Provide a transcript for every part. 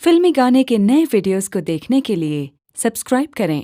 फिल्मी गाने के नए वीडियोस को देखने के लिए सब्सक्राइब करें।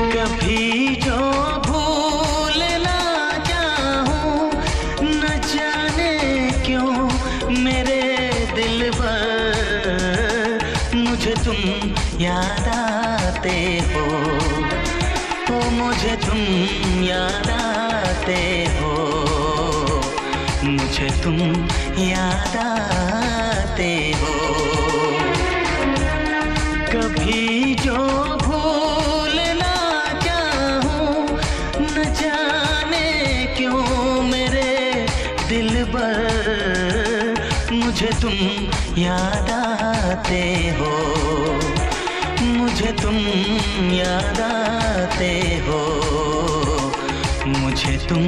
कभी जो भूल ना जाऊं, न जाने क्यों मेरे दिल पर मुझे तुम याद आते हो, मुझे तुम याद आते हो, मुझे तुम याद आते हो। कभी जो भूल ना चाहूं, न जाने क्यों मेरे दिल पर मुझे तुम याद आते हो, मुझे तुम याद आते हो, मुझे तुम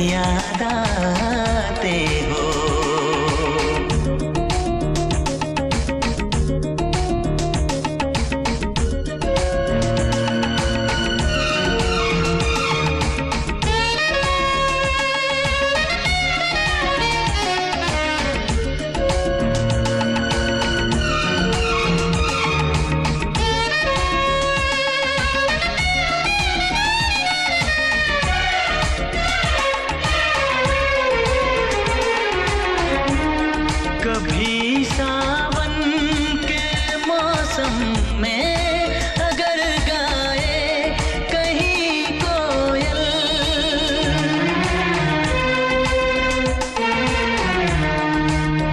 याद आते हो। कभी सावन के मौसम में अगर गाए कहीं कोयल,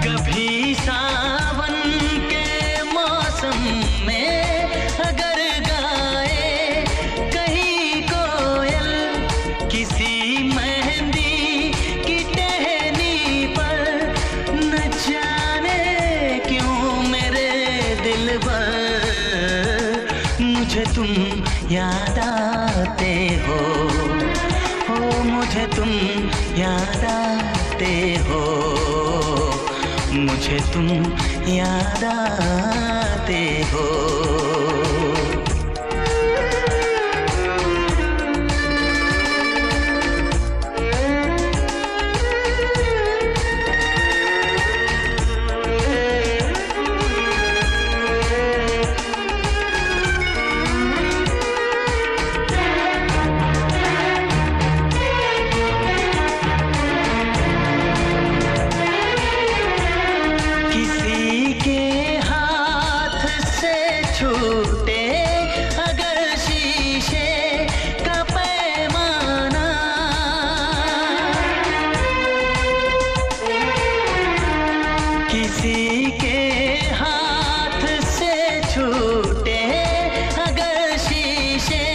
कभी सावन के मौसम में अगर गाए कहीं कोयल, किसी मेहंदी की टहनी पर न जाने क्यों मेरे दिल पर मुझे तुम याद आते हो, मुझे तुम याद आते हो, मुझे तुम याद आते हो। किसी के हाथ से छूटे अगर शीशे का पैमाना, किसी के हाथ से छूटे अगर शीशे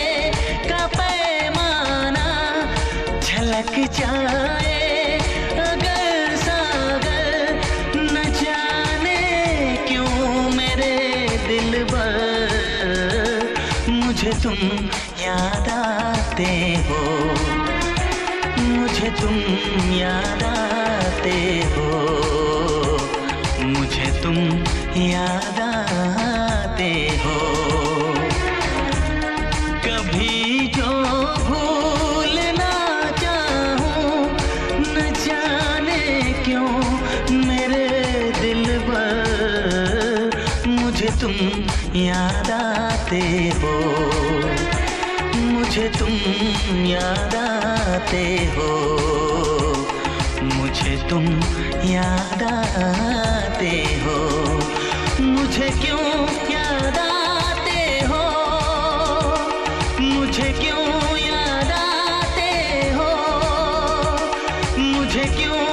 का पैमाना, झलक जाए अगर सागर, न जाने क्यों मेरे दिल पर मुझे तुम याद आते हो, मुझे तुम याद आते हो, मुझे तुम याद आते हो। कभी जो भूल ना चाहूं, न जाने क्यों मेरे दिल पर मुझे तुम याद आते हो, मुझे तुम याद आते हो, मुझे तुम याद आते हो, मुझे क्यों याद आते हो, मुझे क्यों याद आते हो, मुझे क्यों